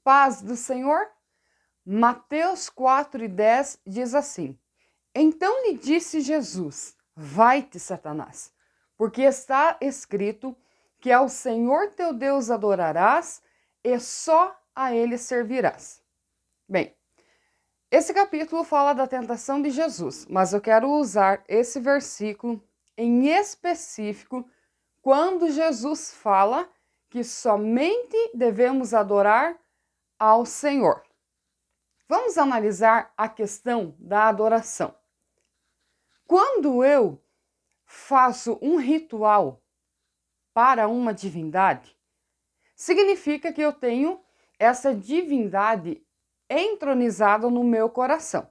paz do Senhor? Mateus 4:10 diz assim: Então lhe disse Jesus: Vai-te, Satanás, porque está escrito que ao Senhor teu Deus adorarás e só a ele servirás. Bem, esse capítulo fala da tentação de Jesus, mas eu quero usar esse versículo em específico quando Jesus fala que somente devemos adorar ao Senhor. Vamos analisar a questão da adoração. Quando eu faço um ritual para uma divindade, significa que eu tenho essa divindade entronizada no meu coração.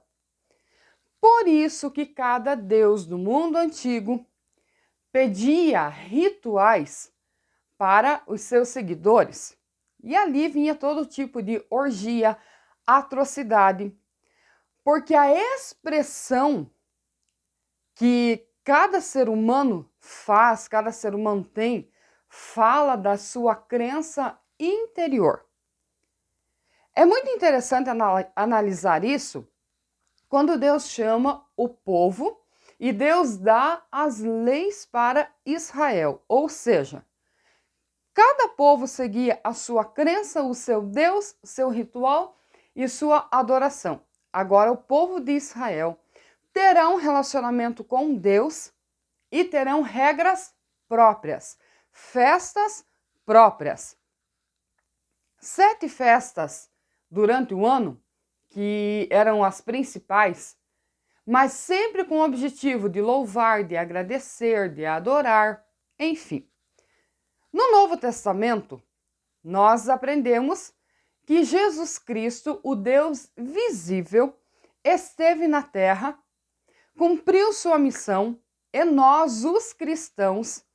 Por isso que cada deus do mundo antigo pedia rituais para os seus seguidores. E ali vinha todo tipo de orgia, atrocidade, porque a expressão que cada ser humano faz, cada ser humano tem, fala da sua crença interior. É muito interessante analisar isso quando Deus chama o povo e Deus dá as leis para Israel, ou seja, cada povo seguia a sua crença, o seu Deus, seu ritual e sua adoração. Agora o povo de Israel terá um relacionamento com Deus e terão regras próprias, festas próprias. 7 festas durante o ano, que eram as principais, mas sempre com o objetivo de louvar, de agradecer, de adorar, enfim. No Novo Testamento, nós aprendemos que Jesus Cristo, o Deus visível, esteve na terra, cumpriu sua missão e nós, os cristãos,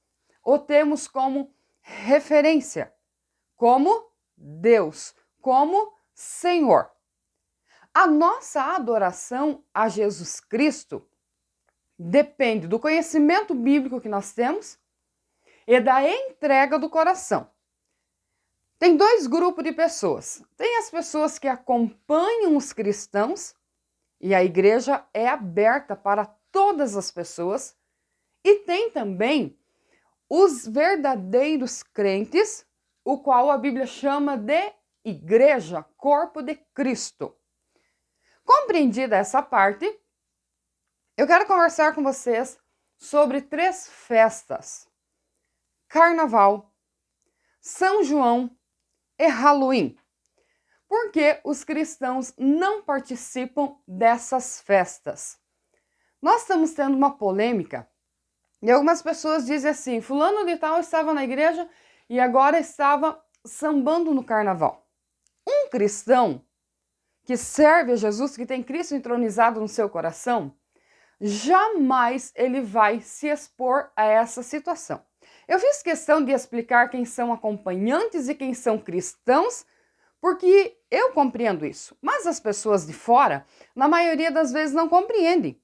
o temos como referência, como Deus, como Senhor. A nossa adoração a Jesus Cristo depende do conhecimento bíblico que nós temos e da entrega do coração. Tem 2 grupos de pessoas. Tem as pessoas que acompanham os cristãos, e a igreja é aberta para todas as pessoas, e tem também os verdadeiros crentes, o qual a Bíblia chama de igreja, corpo de Cristo. Compreendida essa parte, eu quero conversar com vocês sobre 3 festas: Carnaval, São João e Halloween. Por que os cristãos não participam dessas festas? Nós estamos tendo uma polêmica e algumas pessoas dizem assim: fulano de tal estava na igreja e agora estava sambando no carnaval. Um cristão que serve a Jesus, que tem Cristo entronizado no seu coração, jamais ele vai se expor a essa situação. Eu fiz questão de explicar quem são acompanhantes e quem são cristãos, porque eu compreendo isso, mas as pessoas de fora, na maioria das vezes, não compreendem.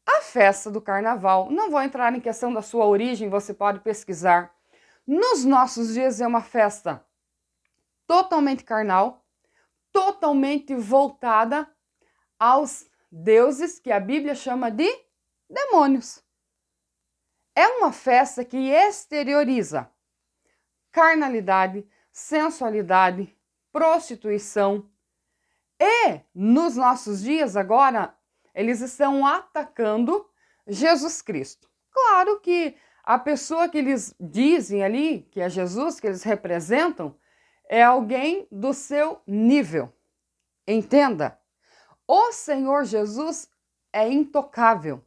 A festa do carnaval, não vou entrar em questão da sua origem, você pode pesquisar. Nos nossos dias é uma festa totalmente carnal, totalmente voltada aos deuses que a Bíblia chama de demônios. É uma festa que exterioriza carnalidade, sensualidade, prostituição. E nos nossos dias agora, eles estão atacando Jesus Cristo. Claro que a pessoa que eles dizem ali, que é Jesus, que eles representam, é alguém do seu nível. Entenda, o Senhor Jesus é intocável.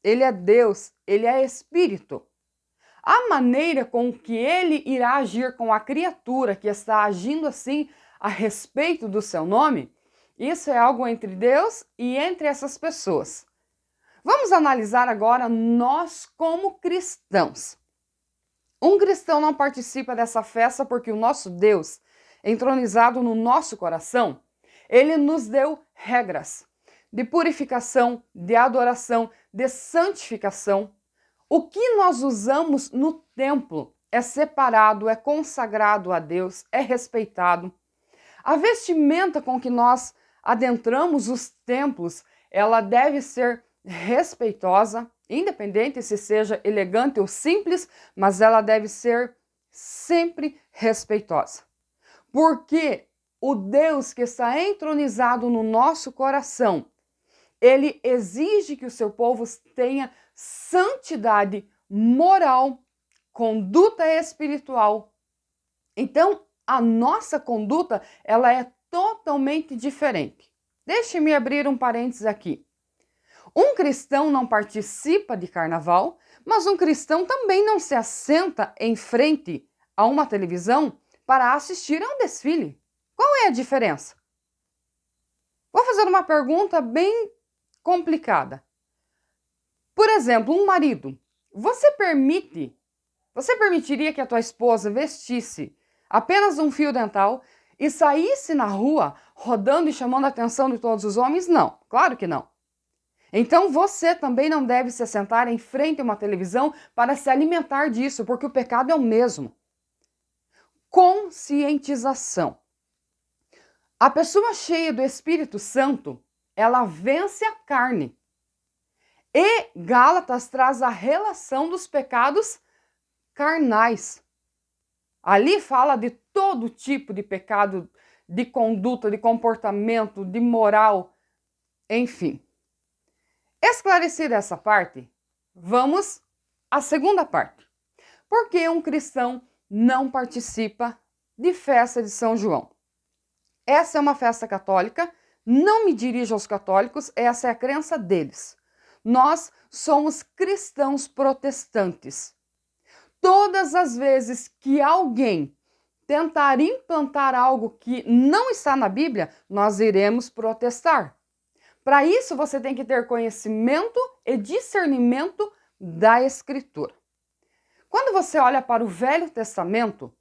Ele é Deus, ele é Espírito. A maneira com que ele irá agir com a criatura que está agindo assim a respeito do seu nome, isso é algo entre Deus e entre essas pessoas. Vamos analisar agora nós como cristãos. Um cristão não participa dessa festa porque o nosso Deus, entronizado no nosso coração, ele nos deu regras de purificação, de adoração, de santificação. O que nós usamos no templo é separado, é consagrado a Deus, é respeitado. A vestimenta com que nós adentramos os templos, ela deve ser respeitosa, independente se seja elegante ou simples, mas ela deve ser sempre respeitosa. Porque o Deus que está entronizado no nosso coração, ele exige que o seu povo tenha santidade moral, conduta espiritual. Então, a nossa conduta, ela é totalmente diferente. Deixe-me abrir um parênteses aqui. Um cristão não participa de carnaval, mas um cristão também não se assenta em frente a uma televisão para assistir a um desfile. Qual é a diferença? Vou fazer uma pergunta bem complicada. Por exemplo, um marido, você permitiria que a tua esposa vestisse apenas um fio dental e saísse na rua rodando e chamando a atenção de todos os homens? Não, claro que não. Então você também não deve se assentar em frente a uma televisão para se alimentar disso, porque o pecado é o mesmo. Conscientização. A pessoa cheia do Espírito Santo, ela vence a carne. E Gálatas traz a relação dos pecados carnais. Ali fala de todo tipo de pecado, de conduta, de comportamento, de moral, enfim. Esclarecida essa parte, vamos à segunda parte. Por que um cristão não participa de festa de São João? Essa é uma festa católica, não me dirijo aos católicos, essa é a crença deles. Nós somos cristãos protestantes. Todas as vezes que alguém tentar implantar algo que não está na Bíblia, nós iremos protestar. Para isso, você tem que ter conhecimento e discernimento da Escritura. Quando você olha para o Velho Testamento,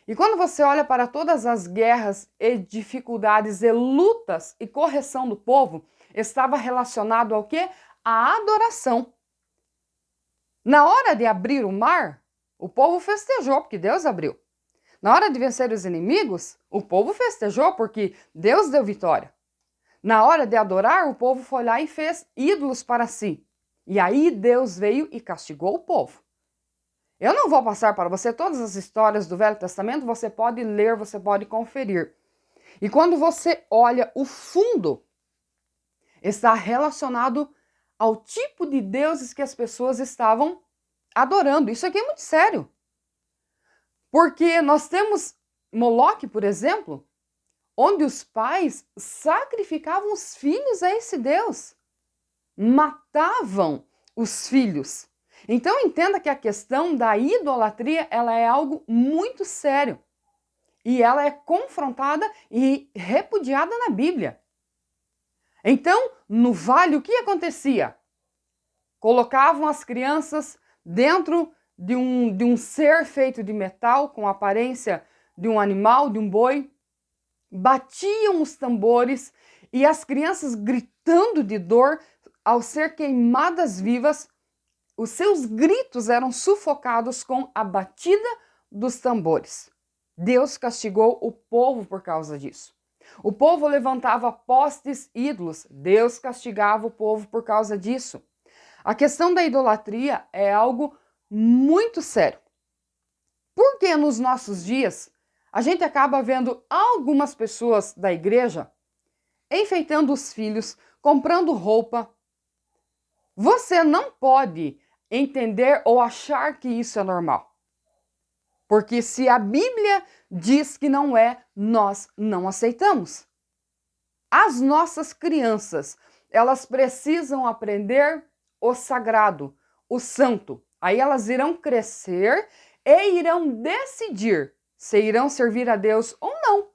e quando você olha para todas as guerras e dificuldades e lutas e correção do povo, estava relacionado ao quê? À adoração. Na hora de abrir o mar, o povo festejou porque Deus abriu. Na hora de vencer os inimigos, o povo festejou porque Deus deu vitória. Na hora de adorar, o povo foi lá e fez ídolos para si. E aí Deus veio e castigou o povo. Eu não vou passar para você todas as histórias do Velho Testamento, você pode ler, você pode conferir. E quando você olha o fundo, está relacionado ao tipo de deuses que as pessoas estavam adorando. Isso aqui é muito sério. Porque nós temos Moloque, por exemplo, onde os pais sacrificavam os filhos a esse Deus. Matavam os filhos. Então entenda que a questão da idolatria, ela é algo muito sério. E ela é confrontada e repudiada na Bíblia. Então, no vale, o que acontecia? Colocavam as crianças dentro de um ser feito de metal, com a aparência de um animal, de um boi, batiam os tambores e as crianças gritando de dor ao ser queimadas vivas, os seus gritos eram sufocados com a batida dos tambores. Deus castigou o povo por causa disso. O povo levantava postes ídolos, Deus castigava o povo por causa disso. A questão da idolatria é algo muito sério. Porque nos nossos dias, a gente acaba vendo algumas pessoas da igreja enfeitando os filhos, comprando roupa. Você não pode entender ou achar que isso é normal. Porque se a Bíblia diz que não é, nós não aceitamos. As nossas crianças, elas precisam aprender o sagrado, o santo. Aí elas irão crescer e irão decidir se irão servir a Deus ou não.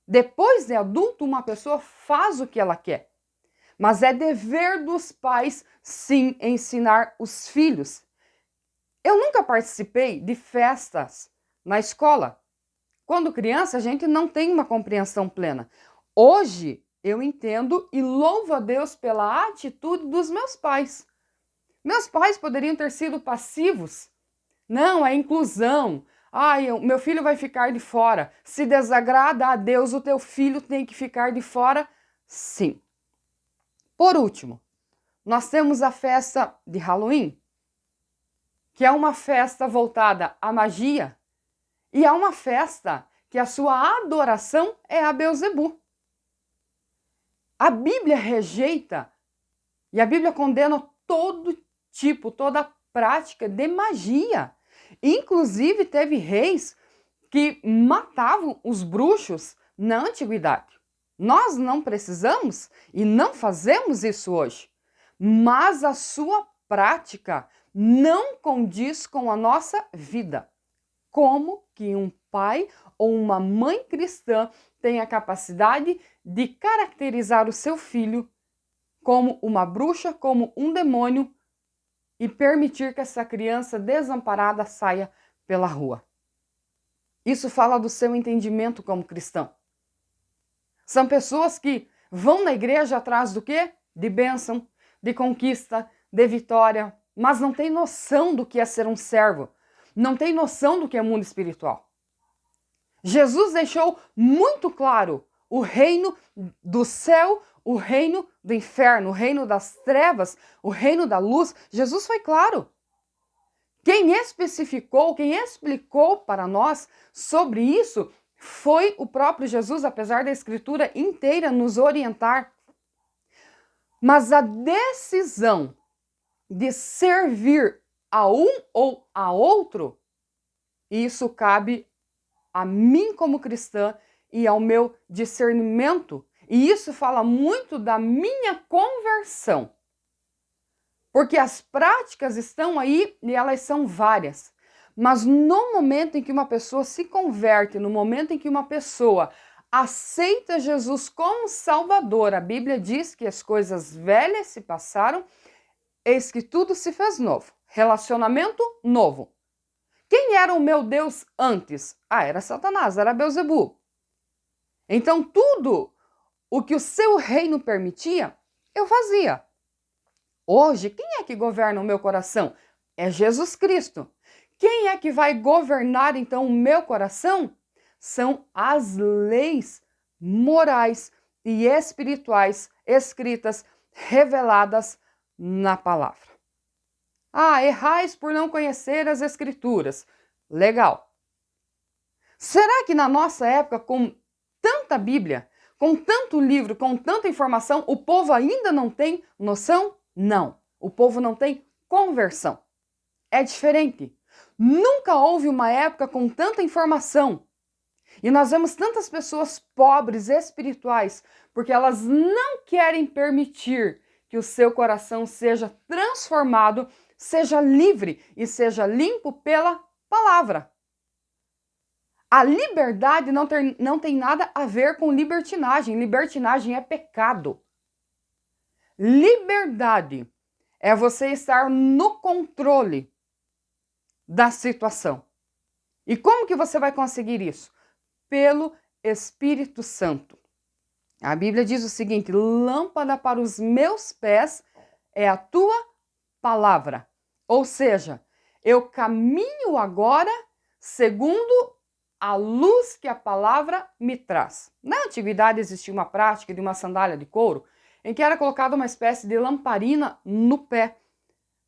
Depois de adulto, uma pessoa faz o que ela quer. Mas é dever dos pais, sim, ensinar os filhos. Eu nunca participei de festas na escola. Quando criança, a gente não tem uma compreensão plena. Hoje, eu entendo e louvo a Deus pela atitude dos meus pais. Meus pais poderiam ter sido passivos. Não, é inclusão. Ai, meu filho vai ficar de fora. Se desagrada a Deus, o teu filho tem que ficar de fora? Sim. Por último, nós temos a festa de Halloween, que é uma festa voltada à magia e é uma festa que a sua adoração é a Beelzebu. A Bíblia rejeita e a Bíblia condena todo tipo, toda prática de magia. Inclusive, teve reis que matavam os bruxos na antiguidade. Nós não precisamos e não fazemos isso hoje, mas a sua prática não condiz com a nossa vida. Como que um pai ou uma mãe cristã tem a capacidade de caracterizar o seu filho como uma bruxa, como um demônio e permitir que essa criança desamparada saia pela rua? Isso fala do seu entendimento como cristão. São pessoas que vão na igreja atrás do quê? De bênção, de conquista, de vitória, mas não tem noção do que é ser um servo, não tem noção do que é mundo espiritual. Jesus deixou muito claro o reino do céu, o reino do inferno, o reino das trevas, o reino da luz. Jesus foi claro. Quem especificou, quem explicou para nós sobre isso foi o próprio Jesus, apesar da Escritura inteira nos orientar. Mas a decisão de servir a um ou a outro, isso cabe a mim como cristã e ao meu discernimento. E isso fala muito da minha conversão. Porque as práticas estão aí e elas são várias. Mas no momento em que uma pessoa se converte, no momento em que uma pessoa aceita Jesus como Salvador, a Bíblia diz que as coisas velhas se passaram, eis que tudo se fez novo. Relacionamento novo. Quem era o meu Deus antes? Era Satanás, era Beelzebu. Então tudo o que o seu reino permitia, eu fazia. Hoje, quem é que governa o meu coração? É Jesus Cristo. Quem é que vai governar então o meu coração? São as leis morais e espirituais escritas, reveladas na palavra. Errais por não conhecer as Escrituras. Legal. Será que na nossa época, com tanta Bíblia, com tanto livro, com tanta informação, o povo ainda não tem noção? Não. O povo não tem conversão. É diferente. Nunca houve uma época com tanta informação. E nós vemos tantas pessoas pobres espirituais, porque elas não querem permitir que o seu coração seja transformado, seja livre e seja limpo pela palavra. A liberdade não tem nada a ver com libertinagem. Libertinagem é pecado. Liberdade é você estar no controle da situação. E como que você vai conseguir isso? Pelo Espírito Santo. A Bíblia diz o seguinte: lâmpada para os meus pés é a tua palavra. Ou seja, eu caminho agora segundo a luz que a palavra me traz. Na antiguidade existia uma prática de uma sandália de couro em que era colocada uma espécie de lamparina no pé,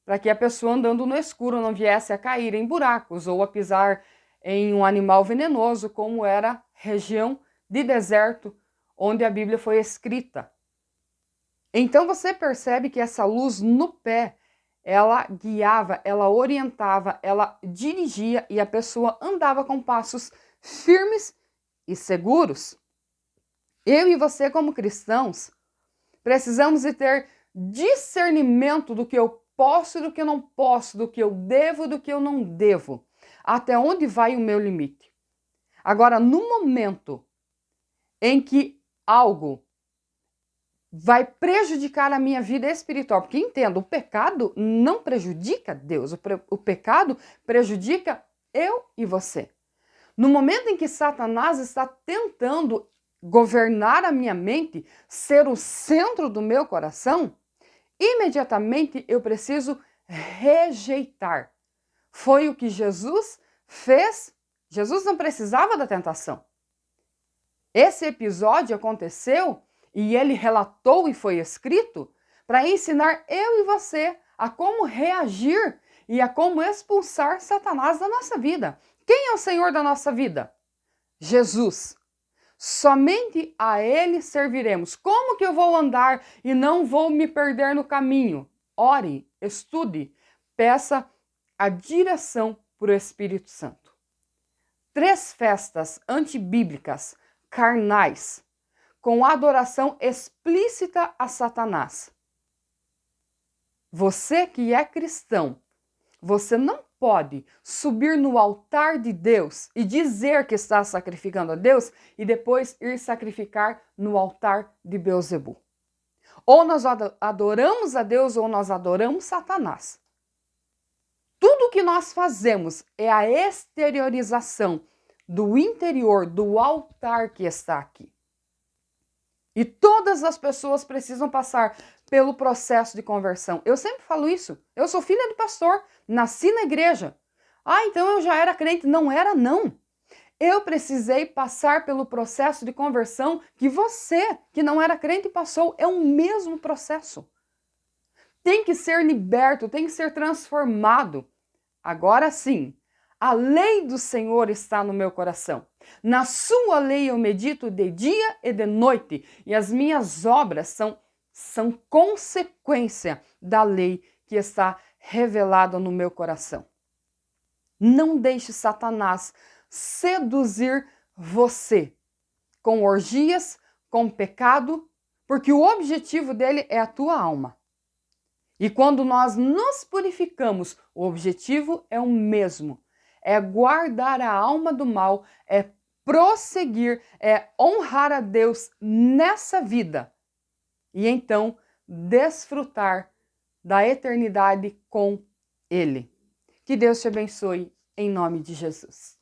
para que a pessoa andando no escuro não viesse a cair em buracos ou a pisar em um animal venenoso, como era a região de deserto onde a Bíblia foi escrita. Então você percebe que essa luz no pé, ela guiava, ela orientava, ela dirigia e a pessoa andava com passos firmes e seguros. Eu e você, como cristãos, precisamos de ter discernimento do que eu posso e do que eu não posso, do que eu devo e do que eu não devo. Até onde vai o meu limite? Agora, no momento em que algo vai prejudicar a minha vida espiritual, porque entendo, o pecado não prejudica Deus, o pecado prejudica eu e você. No momento em que Satanás está tentando governar a minha mente, ser o centro do meu coração, imediatamente eu preciso rejeitar. Foi o que Jesus fez Jesus não precisava da tentação. Esse episódio aconteceu e ele relatou e foi escrito para ensinar eu e você a como reagir e a como expulsar Satanás da nossa vida. Quem é o Senhor da nossa vida? Jesus. Somente a Ele serviremos. Como que eu vou andar e não vou me perder no caminho? Ore, estude, peça a direção por Espírito Santo. 3 festas antibíblicas, carnais, com adoração explícita a Satanás. Você que é cristão, você não pode subir no altar de Deus e dizer que está sacrificando a Deus e depois ir sacrificar no altar de Beelzebul. Ou nós adoramos a Deus ou nós adoramos Satanás. Tudo que nós fazemos é a exteriorização do interior, do altar que está aqui. E todas as pessoas precisam passar pelo processo de conversão. Eu sempre falo isso. Eu sou filha de pastor, nasci na igreja. Ah, então eu já era crente. Não era, não. Eu precisei passar pelo processo de conversão que você, que não era crente, passou. É o mesmo processo. Tem que ser liberto, tem que ser transformado. Agora sim, a lei do Senhor está no meu coração. Na sua lei eu medito de dia e de noite, e as minhas obras são consequência da lei que está revelada no meu coração. Não deixe Satanás seduzir você com orgias, com pecado, porque o objetivo dele é a tua alma. E quando nós nos purificamos, o objetivo é o mesmo. É guardar a alma do mal, é prosseguir, é honrar a Deus nessa vida. E então desfrutar da eternidade com Ele. Que Deus te abençoe em nome de Jesus.